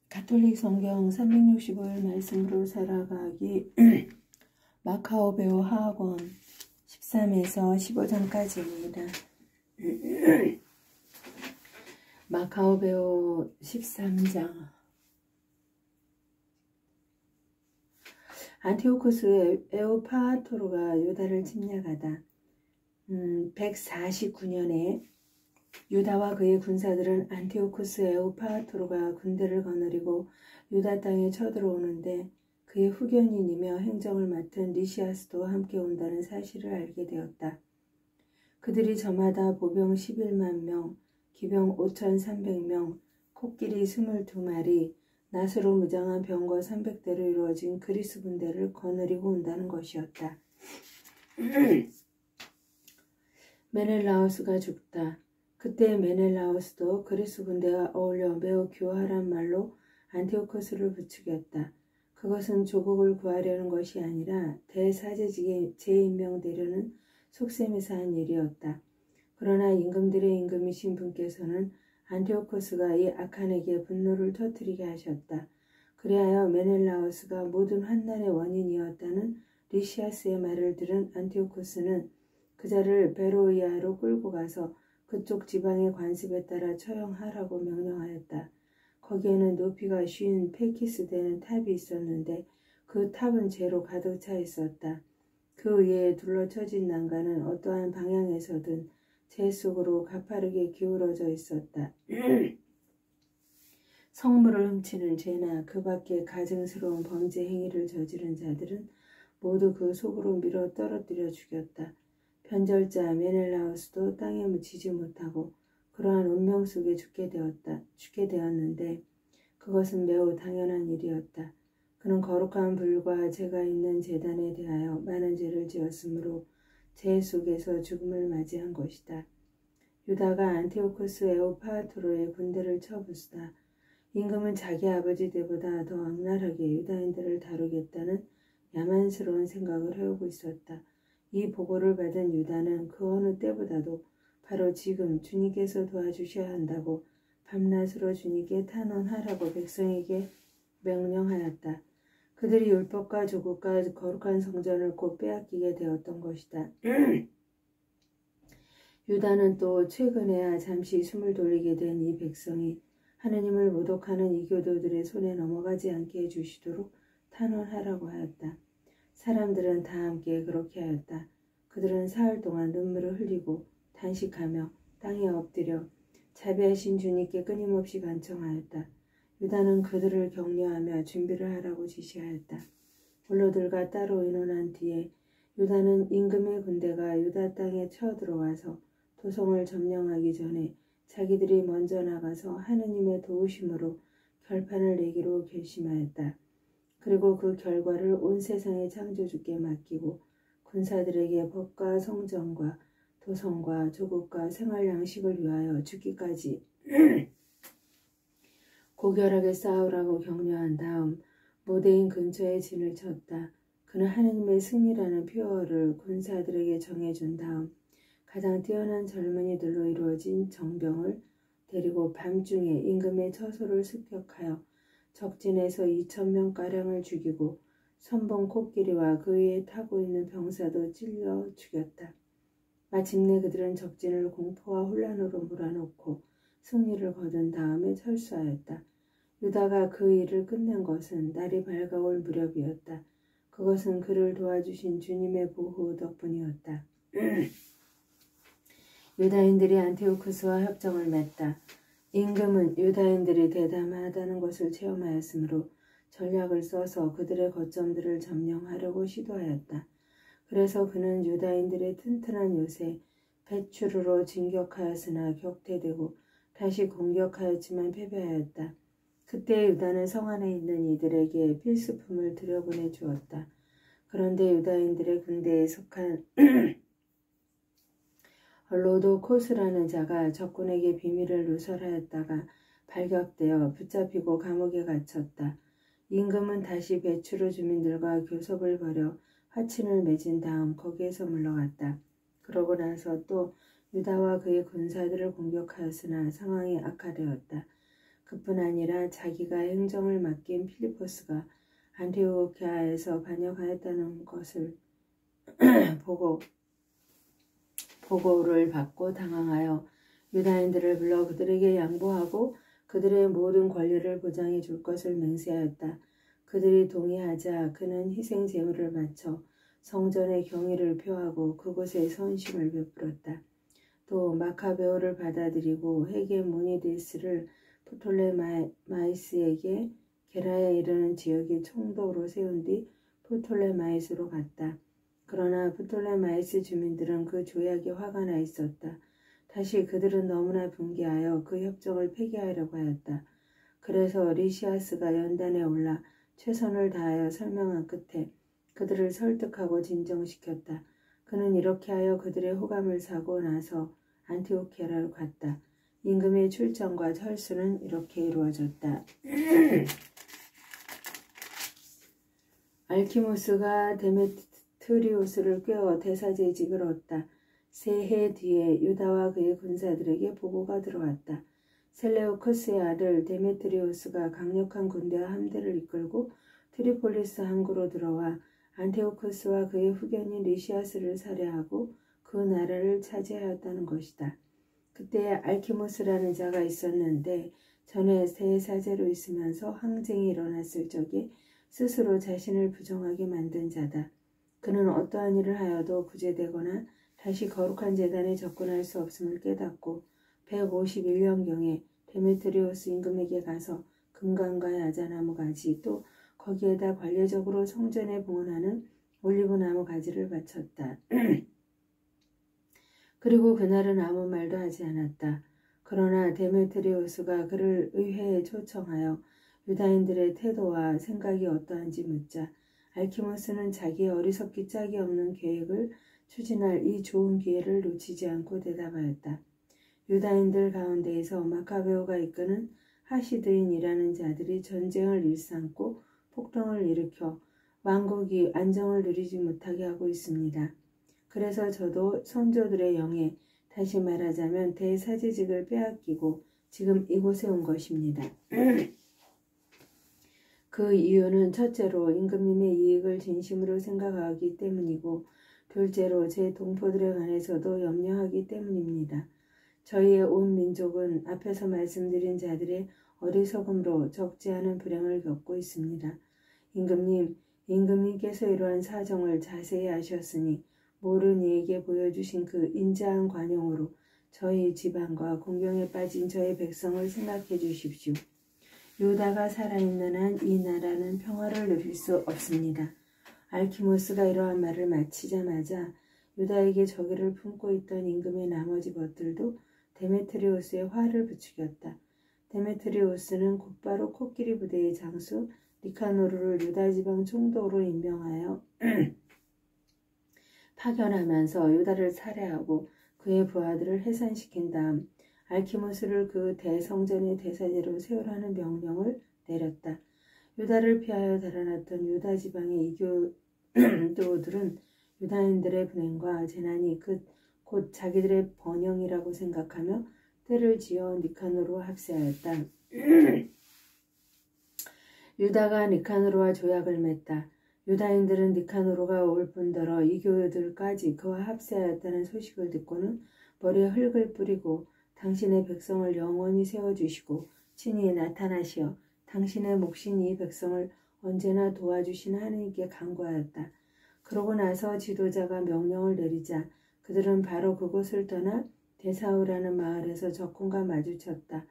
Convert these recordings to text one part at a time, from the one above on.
가톨릭 성경 365일 말씀으로 살아가기 마카오 배우 하학원 13에서 15장까지입니다. 마카오 배우 13장. 안티오코스 에오파토로가 유다를 침략하다. 149년에 유다와 그의 군사들은 안티오코스 에오파토로가 군대를 거느리고 유다 땅에 쳐들어오는데 그의 후견인이며 행정을 맡은 리시아스도 함께 온다는 사실을 알게 되었다. 그들이 저마다 보병 11만 명, 기병 5,300명, 코끼리 22마리, 낫으로 무장한 병거 300대로 이루어진 그리스 군대를 거느리고 온다는 것이었다. 메넬라우스가 죽다. 그때 메넬라우스도 그리스 군대와 어울려 매우 교활한 말로 안티오코스를 부추겼다. 그것은 조국을 구하려는 것이 아니라 대사제직에 재임명되려는 속셈에서 한 일이었다. 그러나 임금들의 임금이신 분께서는 안티오코스가 이 악한에게 분노를 터뜨리게 하셨다. 그리하여 메넬라우스가 모든 환난의 원인이었다는 리시아스의 말을 들은 안티오코스는 그자를 베로이아로 끌고 가서 그쪽 지방의 관습에 따라 처형하라고 명령하였다. 거기에는 높이가 50 페키스 되는 탑이 있었는데 그 탑은 재로 가득 차 있었다. 그 위에 둘러쳐진 난간은 어떠한 방향에서든 재 속으로 가파르게 기울어져 있었다. 성물을 훔치는 죄나 그 밖에 가증스러운 범죄 행위를 저지른 자들은 모두 그 속으로 밀어 떨어뜨려 죽였다. 변절자 메넬라우스도 땅에 묻히지 못하고 그러한 운명 속에 죽게 되었는데 그것은 매우 당연한 일이었다. 그는 거룩한 불과 죄가 있는 제단에 대하여 많은 죄를 지었으므로 죄 속에서 죽음을 맞이한 것이다. 유다가 안티오코스 에오파토로의 군대를 쳐부수다. 임금은 자기 아버지 때보다 더 악랄하게 유다인들을 다루겠다는 야만스러운 생각을 해오고 있었다. 이 보고를 받은 유다는 그 어느 때보다도 바로 지금 주님께서 도와주셔야 한다고 밤낮으로 주님께 탄원하라고 백성에게 명령하였다. 그들이 율법과 조국과 거룩한 성전을 곧 빼앗기게 되었던 것이다. 유다는 또 최근에야 잠시 숨을 돌리게 된 이 백성이 하느님을 모독하는 이교도들의 손에 넘어가지 않게 해주시도록 탄원하라고 하였다. 사람들은 다 함께 그렇게 하였다. 그들은 사흘 동안 눈물을 흘리고 단식하며 땅에 엎드려 자비하신 주님께 끊임없이 간청하였다. 유다는 그들을 격려하며 준비를 하라고 지시하였다. 원로들과 따로 의논한 뒤에 유다는 임금의 군대가 유다 땅에 쳐들어와서 도성을 점령하기 전에 자기들이 먼저 나가서 하느님의 도우심으로 결판을 내기로 결심하였다. 그리고 그 결과를 온 세상의 창조주께 맡기고 군사들에게 법과 성전과 도성과 조국과 생활 양식을 위하여 죽기까지 고결하게 싸우라고 격려한 다음 모데인 근처에 진을 쳤다. 그는 하느님의 승리라는 표어를 군사들에게 정해준 다음 가장 뛰어난 젊은이들로 이루어진 정병을 데리고 밤중에 임금의 처소를 습격하여 적진에서 2,000명가량을 죽이고 선봉 코끼리와 그 위에 타고 있는 병사도 찔러 죽였다. 마침내 그들은 적진을 공포와 혼란으로 몰아넣고 승리를 거둔 다음에 철수하였다. 유다가 그 일을 끝낸 것은 날이 밝아올 무렵이었다. 그것은 그를 도와주신 주님의 보호 덕분이었다. 유다인들이 안티오코스와 협정을 맺다. 임금은 유다인들이 대담하다는 것을 체험하였으므로 전략을 써서 그들의 거점들을 점령하려고 시도하였다. 그래서 그는 유다인들의 튼튼한 요새 베추르로 진격하였으나 격퇴되고 다시 공격하였지만 패배하였다. 그때 유다는 성 안에 있는 이들에게 필수품을 들여보내 주었다. 그런데 유다인들의 군대에 속한 로도코스라는 자가 적군에게 비밀을 누설하였다가 발각되어 붙잡히고 감옥에 갇혔다. 임금은 다시 베추르 주민들과 교섭을 벌여 화친을 맺은 다음 거기에서 물러갔다. 그러고 나서 또 유다와 그의 군사들을 공격하였으나 상황이 악화되었다. 그뿐 아니라 자기가 행정을 맡긴 필리포스가 안티오키아에서 반역하였다는 것을 보고를 받고 당황하여 유다인들을 불러 그들에게 양보하고 그들의 모든 권리를 보장해 줄 것을 맹세하였다. 그들이 동의하자 그는 희생 제물을 바쳐 성전의 경의를 표하고 그곳에 선심을 베풀었다. 또 마카베오를 받아들이고 헤게모니데스를 프톨레마이스에게 게라에 이르는 지역의 총독으로 세운 뒤 프톨레마이스로 갔다. 그러나 프톨레마이스 주민들은 그 조약에 화가 나 있었다. 다시 그들은 너무나 분개하여 그 협정을 폐기하려고 하였다. 그래서 리시아스가 연단에 올라 최선을 다하여 설명한 끝에 그들을 설득하고 진정시켰다. 그는 이렇게 하여 그들의 호감을 사고 나서 안티오키아로 갔다. 임금의 출정과 철수는 이렇게 이루어졌다. 알키모스가 데메트리오스를 꿰어 대사제직을 얻다. 세 해 뒤에 유다와 그의 군사들에게 보고가 들어왔다. 셀레우코스의 아들 데메트리오스가 강력한 군대와 함대를 이끌고 트리폴리스 항구로 들어와 안티오코스와 그의 후견인 리시아스를 살해하고 그 나라를 차지하였다는 것이다. 그때 알키모스라는 자가 있었는데 전에 대사제로 있으면서 항쟁이 일어났을 적에 스스로 자신을 부정하게 만든 자다. 그는 어떠한 일을 하여도 구제되거나 다시 거룩한 제단에 접근할 수 없음을 깨닫고 151년경에 데메트리오스 임금에게 가서 금강과 야자나무 가지 또 거기에다 관례적으로 성전에 봉헌하는 올리브나무 가지를 바쳤다. 그리고 그날은 아무 말도 하지 않았다. 그러나 데메트리오스가 그를 의회에 초청하여 유다인들의 태도와 생각이 어떠한지 묻자 알키모스는 자기의 어리석기 짝이 없는 계획을 추진할 이 좋은 기회를 놓치지 않고 대답하였다. 유다인들 가운데에서 마카베오가 이끄는 하시드인이라는 자들이 전쟁을 일삼고 폭동을 일으켜 왕국이 안정을 누리지 못하게 하고 있습니다. 그래서 저도 선조들의 영에 다시 말하자면 대사제직을 빼앗기고 지금 이곳에 온 것입니다. 그 이유는 첫째로 임금님의 이익을 진심으로 생각하기 때문이고 둘째로 제 동포들에 관해서도 염려하기 때문입니다. 저희의 온 민족은 앞에서 말씀드린 자들의 어리석음으로 적지 않은 불행을 겪고 있습니다. 임금님께서 이러한 사정을 자세히 아셨으니 모른 이에게 보여주신 그 인자한 관용으로 저희 지방과 공경에 빠진 저희 백성을 생각해 주십시오. 유다가 살아있는 한 이 나라는 평화를 누릴 수 없습니다. 알키모스가 이러한 말을 마치자마자 유다에게 저기를 품고 있던 임금의 나머지 벗들도 데메트리오스의 화를 부추겼다. 데메트리오스는 곧바로 코끼리 부대의 장수 니카노르를 유다 지방 총독으로 임명하여 파견하면서 유다를 살해하고 그의 부하들을 해산시킨 다음 알키모스를 그 대성전의 대사제로 세우라는 명령을 내렸다. 유다를 피하여 달아났던 유다 지방의 이교도들은 유다인들의 불행과 재난이 곧 자기들의 번영이라고 생각하며 때를 지어 니카노르와 합세하였다. 유다가 니카노르와 조약을 맺다. 유다인들은 니카노르가 올 뿐더러 이교도들까지 그와 합세하였다는 소식을 듣고는 머리에 흙을 뿌리고 당신의 백성을 영원히 세워주시고 친히 나타나시어 당신의 몫인 이 백성을 언제나 도와주시는 하느님께 간구하였다. 그러고 나서 지도자가 명령을 내리자 그들은 바로 그곳을 떠나 데사우라는 마을에서 적군과 마주쳤다.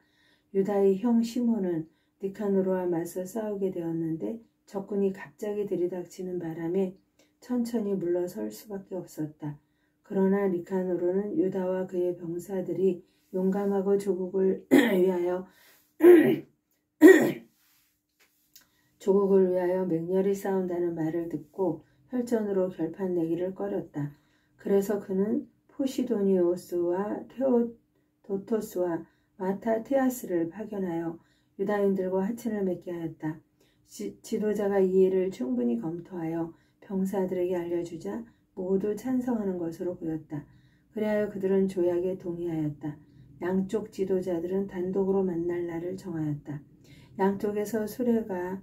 유다의 형 시몬은 니카노르와 맞서 싸우게 되었는데 적군이 갑자기 들이닥치는 바람에 천천히 물러설 수밖에 없었다. 그러나 니카노르는 유다와 그의 병사들이 용감하고 조국을 위하여 맹렬히 싸운다는 말을 듣고 혈전으로 결판 내기를 꺼렸다. 그래서 그는 포시도니오스와 테오도토스와 마타테아스를 파견하여 유다인들과 하친을 맺게 하였다. 지도자가 이 일을 충분히 검토하여 병사들에게 알려주자 모두 찬성하는 것으로 보였다. 그리하여 그들은 조약에 동의하였다. 양쪽 지도자들은 단독으로 만날 날을 정하였다. 양쪽에서 수레가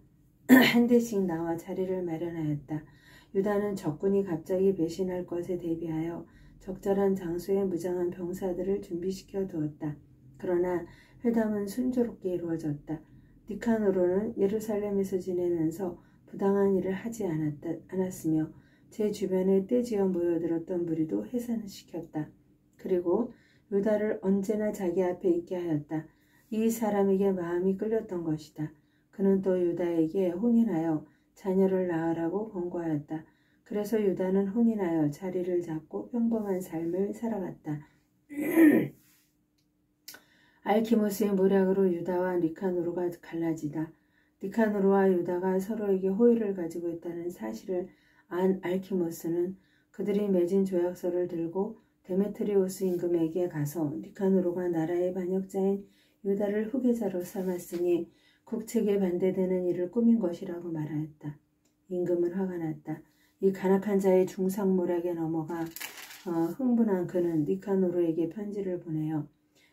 한 대씩 나와 자리를 마련하였다. 유다는 적군이 갑자기 배신할 것에 대비하여 적절한 장소에 무장한 병사들을 준비시켜 두었다. 그러나 회담은 순조롭게 이루어졌다. 니카노르는 예루살렘에서 지내면서 부당한 일을 하지 않았으며 제 주변에 떼지어 모여들었던 무리도 해산시켰다. 그리고 유다를 언제나 자기 앞에 있게 하였다. 이 사람에게 마음이 끌렸던 것이다. 그는 또 유다에게 혼인하여 자녀를 낳으라고 권고하였다. 그래서 유다는 혼인하여 자리를 잡고 평범한 삶을 살아갔다. 알키모스의 모략으로 유다와 니카노르가 갈라지다. 니카노르와 유다가 서로에게 호의를 가지고 있다는 사실을 안 알키모스는 그들이 맺은 조약서를 들고 데메트리오스 임금에게 가서 니카노르가 나라의 반역자인 유다를 후계자로 삼았으니 국책에 반대되는 일을 꾸민 것이라고 말하였다. 임금은 화가 났다. 이 간악한 자의 중상모략에 넘어가 흥분한 그는 니카노르에게 편지를 보내어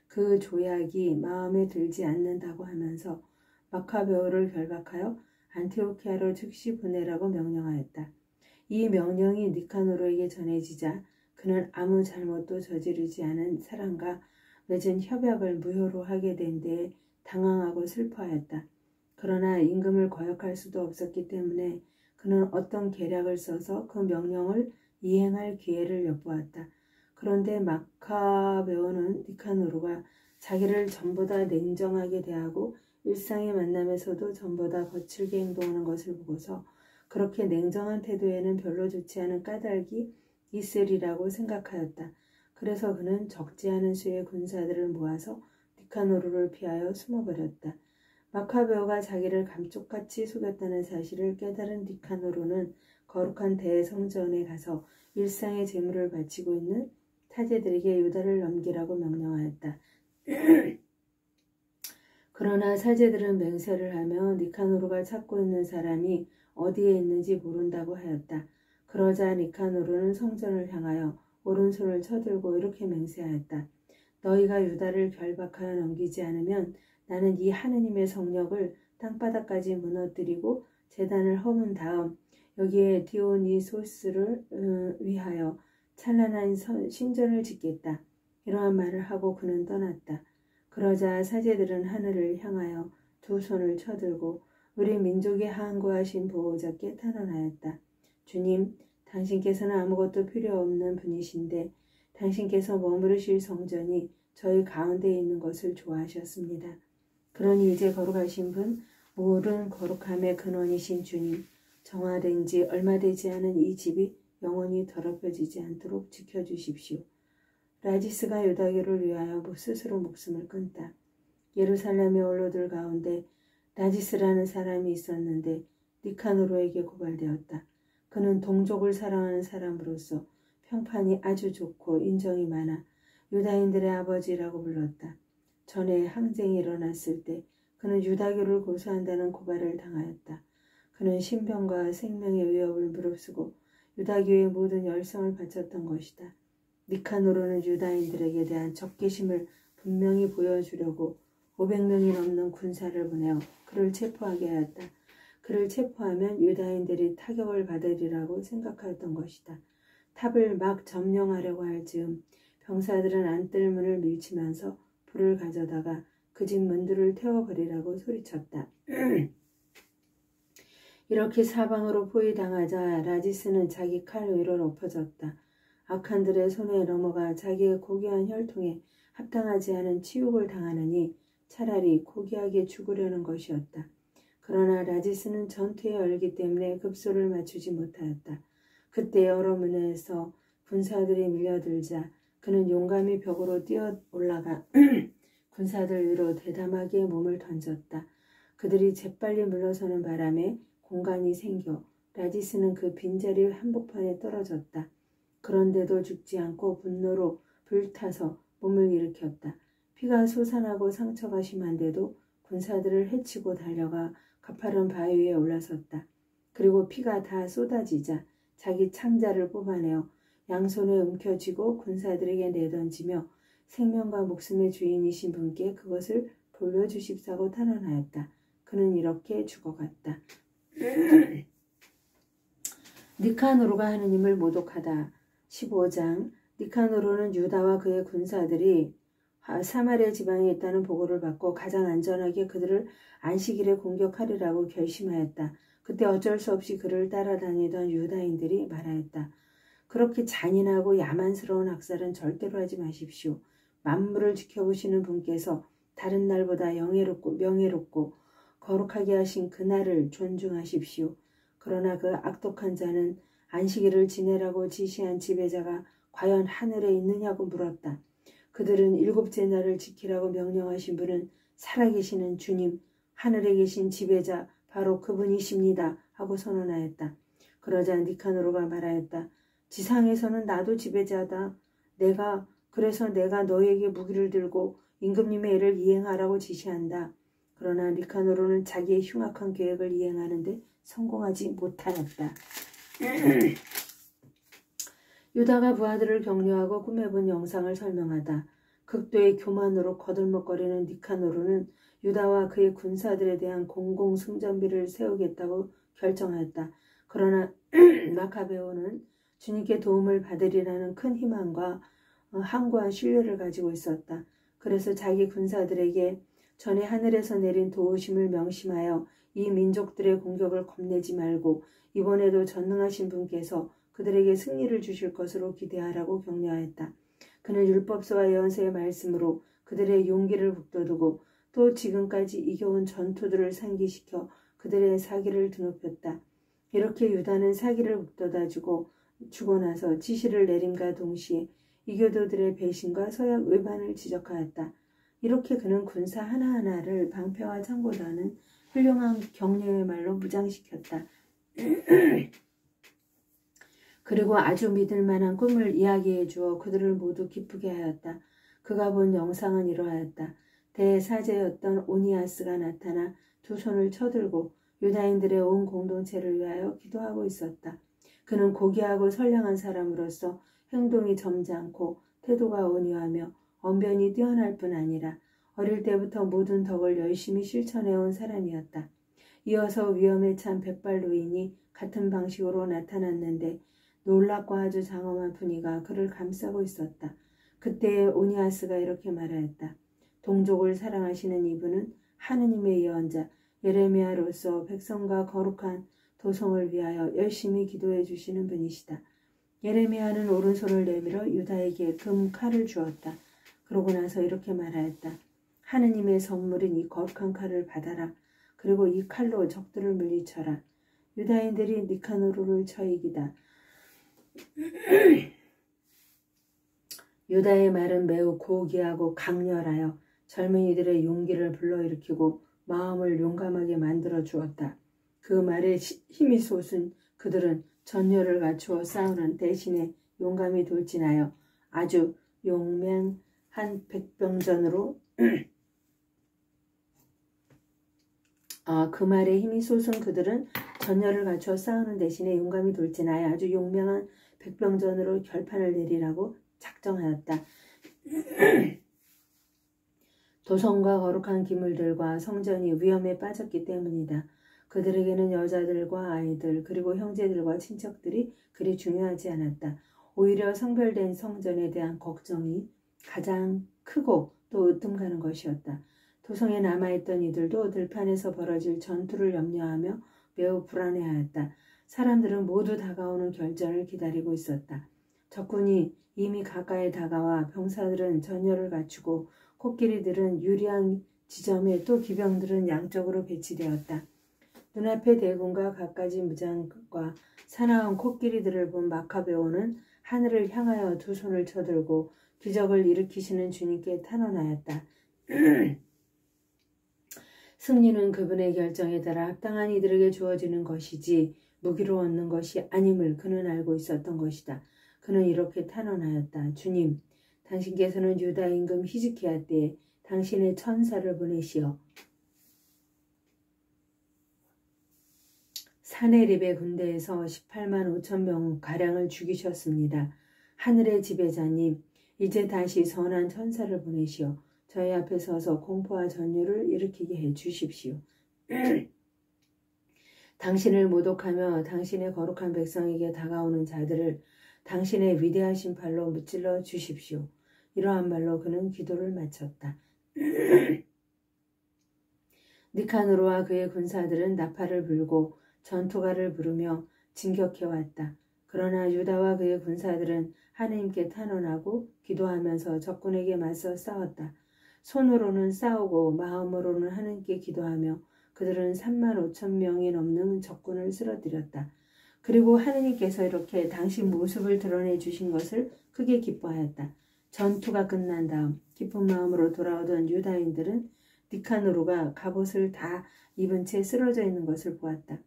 그 조약이 마음에 들지 않는다고 하면서 마카베오를 결박하여 안티오키아로 즉시 보내라고 명령하였다. 이 명령이 니카노르에게 전해지자 그는 아무 잘못도 저지르지 않은 사람과 맺은 협약을 무효로 하게 된 데에 당황하고 슬퍼하였다. 그러나 임금을 거역할 수도 없었기 때문에 그는 어떤 계략을 써서 그 명령을 이행할 기회를 엿보았다. 그런데 마카베오는 니카노르가 자기를 전보다 냉정하게 대하고 일상의 만남에서도 전보다 거칠게 행동하는 것을 보고서 그렇게 냉정한 태도에는 별로 좋지 않은 까닭이 있으리라고 생각하였다. 그래서 그는 적지 않은 수의 군사들을 모아서 니카노르를 피하여 숨어버렸다. 마카베오가 자기를 감쪽같이 속였다는 사실을 깨달은 니카노르는 거룩한 대성전에 가서 일상의 제물을 바치고 있는 사제들에게 유다를 넘기라고 명령하였다. 그러나 사제들은 맹세를 하며 니카노르가 찾고 있는 사람이 어디에 있는지 모른다고 하였다. 그러자 니카노르는 성전을 향하여 오른손을 쳐들고 이렇게 맹세하였다. 너희가 유다를 결박하여 넘기지 않으면 나는 이 하느님의 성령을 땅바닥까지 무너뜨리고 제단을 허문 다음 여기에 디오니소스를 위하여 찬란한 신전을 짓겠다. 이러한 말을 하고 그는 떠났다. 그러자 사제들은 하늘을 향하여 두 손을 쳐들고 우리 민족의 항구하신 보호자께 탄원하였다. 주님, 당신께서는 아무것도 필요 없는 분이신데 당신께서 머무르실 성전이 저희 가운데 있는 것을 좋아하셨습니다. 그러니 이제 거룩하신 분, 모든 거룩함의 근원이신 주님, 정화된 지 얼마 되지 않은 이 집이 영원히 더럽혀지지 않도록 지켜주십시오. 라지스가 유다교를 위하여 스스로 목숨을 끊다. 예루살렘의 원로들 가운데 라지스라는 사람이 있었는데 니카노르에게 고발되었다. 그는 동족을 사랑하는 사람으로서 평판이 아주 좋고 인정이 많아 유다인들의 아버지라고 불렀다. 전에 항쟁이 일어났을 때 그는 유다교를 고소한다는 고발을 당하였다. 그는 신병과 생명의 위협을 무릅쓰고 유다교의 모든 열성을 바쳤던 것이다. 니카노르는 유다인들에게 대한 적개심을 분명히 보여주려고 500명이 넘는 군사를 보내어 그를 체포하게 하였다. 그를 체포하면 유다인들이 타격을 받으리라고 생각하였던 것이다. 탑을 막 점령하려고 할 즈음 병사들은 안뜰문을 밀치면서 불을 가져다가 그 집 문들을 태워버리라고 소리쳤다. 이렇게 사방으로 포위당하자 라지스는 자기 칼 위로 엎어졌다. 악한들의 손에 넘어가 자기의 고귀한 혈통에 합당하지 않은 치욕을 당하느니 차라리 고귀하게 죽으려는 것이었다. 그러나 라지스는 전투에 얼기 때문에 급소를 맞추지 못하였다. 그때 여러 문에서 군사들이 밀려들자 그는 용감히 벽으로 뛰어 올라가 군사들 위로 대담하게 몸을 던졌다. 그들이 재빨리 물러서는 바람에 공간이 생겨 라지스는 그 빈자리 한복판에 떨어졌다. 그런데도 죽지 않고 분노로 불타서 몸을 일으켰다. 피가 솟아나고 상처가 심한데도 군사들을 해치고 달려가 가파른 바위 위에 올라섰다. 그리고 피가 다 쏟아지자 자기 창자를 뽑아내어 양손에 움켜쥐고 군사들에게 내던지며 생명과 목숨의 주인이신 분께 그것을 돌려주십사고 탄원하였다. 그는 이렇게 죽어갔다. 니카노르가 하느님을 모독하다. 15장. 니카노르는 유다와 그의 군사들이 사마리아 지방에 있다는 보고를 받고 가장 안전하게 그들을 안식일에 공격하리라고 결심하였다. 그때 어쩔 수 없이 그를 따라다니던 유다인들이 말하였다. 그렇게 잔인하고 야만스러운 학살은 절대로 하지 마십시오. 만물을 지켜보시는 분께서 다른 날보다 명예롭고 거룩하게 하신 그날을 존중하십시오. 그러나 그 악독한 자는 안식일을 지내라고 지시한 지배자가 과연 하늘에 있느냐고 물었다. 그들은 일곱째 날을 지키라고 명령하신 분은 살아계시는 주님, 하늘에 계신 지배자 바로 그분이십니다 하고 선언하였다. 그러자 니카노르가 말하였다. 지상에서는 나도 지배자다. 그래서 내가 너에게 무기를 들고 임금님의 애를 이행하라고 지시한다. 그러나 니카노르는 자기의 흉악한 계획을 이행하는데 성공하지 못하였다. 유다가 부하들을 격려하고 꿈에 본 영상을 설명하다. 극도의 교만으로 거들먹거리는 니카노르는 유다와 그의 군사들에 대한 공공승전비를 세우겠다고 결정하였다. 그러나 마카베오는 주님께 도움을 받으리라는 큰 희망과 항구한 신뢰를 가지고 있었다. 그래서 자기 군사들에게 전에 하늘에서 내린 도우심을 명심하여 이 민족들의 공격을 겁내지 말고 이번에도 전능하신 분께서 그들에게 승리를 주실 것으로 기대하라고 격려하였다. 그는 율법서와 예언서의 말씀으로 그들의 용기를 북돋우고 또 지금까지 이겨온 전투들을 상기시켜 그들의 사기를 드높였다. 이렇게 유다는 사기를 북돋아주고 주고 나서 지시를 내림과 동시에 이교도들의 배신과 서약 외반을 지적하였다. 이렇게 그는 군사 하나하나를 방패와 창고라는 훌륭한 격려의 말로 무장시켰다. 그리고 아주 믿을 만한 꿈을 이야기해 주어 그들을 모두 기쁘게 하였다. 그가 본 영상은 이러하였다. 대사제였던 오니아스가 나타나 두 손을 쳐들고 유다인들의 온 공동체를 위하여 기도하고 있었다. 그는 고귀하고 선량한 사람으로서 행동이 점잖고 태도가 온유하며 언변이 뛰어날 뿐 아니라 어릴 때부터 모든 덕을 열심히 실천해온 사람이었다. 이어서 위험에 찬 백발노인이 같은 방식으로 나타났는데 놀랍고 아주 장엄한 분위가 그를 감싸고 있었다. 그때 오니아스가 이렇게 말하였다. 동족을 사랑하시는 이분은 하느님의 예언자 예레미야로서 백성과 거룩한 도성을 위하여 열심히 기도해 주시는 분이시다. 예레미야는 오른손을 내밀어 유다에게 금 칼을 주었다. 그러고 나서 이렇게 말하였다. 하느님의 선물인 이 거룩한 칼을 받아라. 그리고 이 칼로 적들을 물리쳐라. 유다인들이 니카노르를 쳐 이기다. 유다의 말은 매우 고귀하고 강렬하여 젊은이들의 용기를 불러일으키고 마음을 용감하게 만들어 주었다. 그 말에 힘이 솟은 그들은 전열을 갖추어 싸우는 대신에 용감히 돌진하여 아주 용맹한 백병전으로 그 말에 힘이 솟은 그들은 전열을 갖추어 싸우는 대신에 용감히 돌진하여 아주 용맹한 백병전으로 결판을 내리라고 작정하였다. 도성과 거룩한 기물들과 성전이 위험에 빠졌기 때문이다. 그들에게는 여자들과 아이들 그리고 형제들과 친척들이 그리 중요하지 않았다. 오히려 성별된 성전에 대한 걱정이 가장 크고 또 으뜸가는 것이었다. 도성에 남아있던 이들도 들판에서 벌어질 전투를 염려하며 매우 불안해하였다. 사람들은 모두 다가오는 결전을 기다리고 있었다. 적군이 이미 가까이 다가와 병사들은 전열을 갖추고 코끼리들은 유리한 지점에 또 기병들은 양쪽으로 배치되었다. 눈앞에 대군과 갖가지 무장과 사나운 코끼리들을 본 마카베오는 하늘을 향하여 두 손을 쳐들고 기적을 일으키시는 주님께 탄원하였다. 승리는 그분의 결정에 따라 합당한 이들에게 주어지는 것이지 무기로 얻는 것이 아님을 그는 알고 있었던 것이다. 그는 이렇게 탄원하였다. 주님, 당신께서는 유다 임금 히즈키야 때에 당신의 천사를 보내시어 사네립의 군대에서 18만 5천 명 가량을 죽이셨습니다. 하늘의 지배자님, 이제 다시 선한 천사를 보내시어 저희 앞에 서서 공포와 전율을 일으키게 해 주십시오. 당신을 모독하며 당신의 거룩한 백성에게 다가오는 자들을 당신의 위대하신 발로 무찔러 주십시오. 이러한 말로 그는 기도를 마쳤다. 니카노르와 그의 군사들은 나팔을 불고 전투가를 부르며 진격해왔다. 그러나 유다와 그의 군사들은 하느님께 탄원하고 기도하면서 적군에게 맞서 싸웠다. 손으로는 싸우고 마음으로는 하느님께 기도하며 그들은 35,000명이 넘는 적군을 쓰러뜨렸다. 그리고 하느님께서 이렇게 당신 모습을 드러내 주신 것을 크게 기뻐하였다. 전투가 끝난 다음 기쁜 마음으로 돌아오던 유다인들은 니카노르가 갑옷을 다 입은 채 쓰러져 있는 것을 보았다.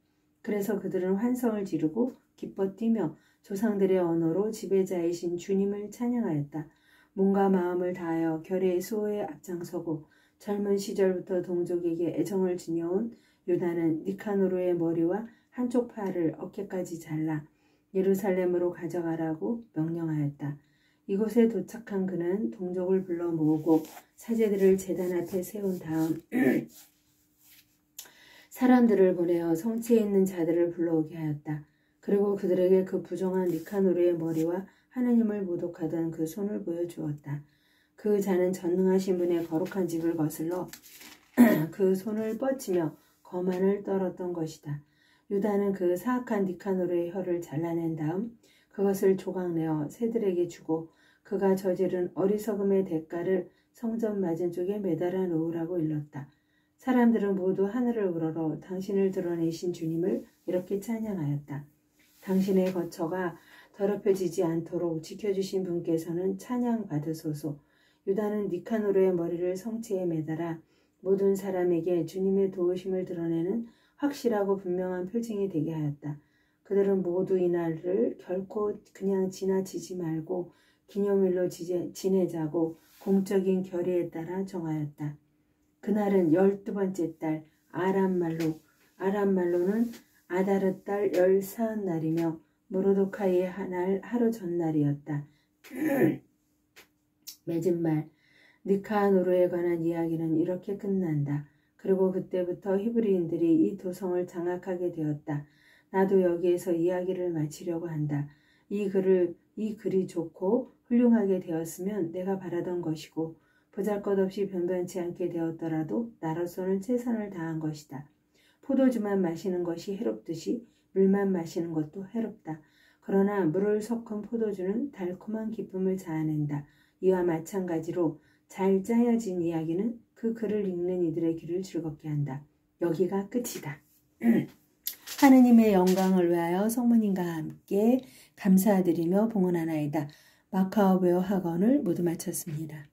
그래서 그들은 환성을 지르고 기뻐 뛰며 조상들의 언어로 지배자이신 주님을 찬양하였다. 몸과 마음을 다하여 결의의 수호에 앞장서고 젊은 시절부터 동족에게 애정을 지녀온 유다는 니카노르의 머리와 한쪽 팔을 어깨까지 잘라 예루살렘으로 가져가라고 명령하였다. 이곳에 도착한 그는 동족을 불러 모으고 사제들을 제단 앞에 세운 다음 사람들을 보내어 성치에 있는 자들을 불러오게 하였다. 그리고 그들에게 그 부정한 니카노르의 머리와 하느님을 모독하던 그 손을 보여주었다. 그 자는 전능하신 분의 거룩한 집을 거슬러 그 손을 뻗치며 거만을 떨었던 것이다. 유다는 그 사악한 니카노르의 혀를 잘라낸 다음 그것을 조각내어 새들에게 주고 그가 저지른 어리석음의 대가를 성전 맞은쪽에 매달아 놓으라고 일렀다. 사람들은 모두 하늘을 우러러 당신을 드러내신 주님을 이렇게 찬양하였다. 당신의 거처가 더럽혀지지 않도록 지켜주신 분께서는 찬양 받으소서. 유다는 니카노르의 머리를 성체에 매달아 모든 사람에게 주님의 도우심을 드러내는 확실하고 분명한 표징이 되게 하였다. 그들은 모두 이날을 결코 그냥 지나치지 말고 기념일로 지내자고 공적인 결의에 따라 정하였다. 그날은 12번째 달 아람말로는 아다르 달 14날이며 모르도카이의 하루 전날이었다. 맺은 말 니카노르에 관한 이야기는 이렇게 끝난다. 그리고 그때부터 히브리인들이 이 도성을 장악하게 되었다. 나도 여기에서 이야기를 마치려고 한다. 이 글이 좋고 훌륭하게 되었으면 내가 바라던 것이고 보잘것없이 변변치 않게 되었더라도 나로서는 최선을 다한 것이다. 포도주만 마시는 것이 해롭듯이 물만 마시는 것도 해롭다. 그러나 물을 섞은 포도주는 달콤한 기쁨을 자아낸다. 이와 마찬가지로 잘 짜여진 이야기는 그 글을 읽는 이들의 귀를 즐겁게 한다. 여기가 끝이다. 하느님의 영광을 위하여 성모님과 함께 감사드리며 봉헌하나이다. 마카오 배우 학원을 모두 마쳤습니다.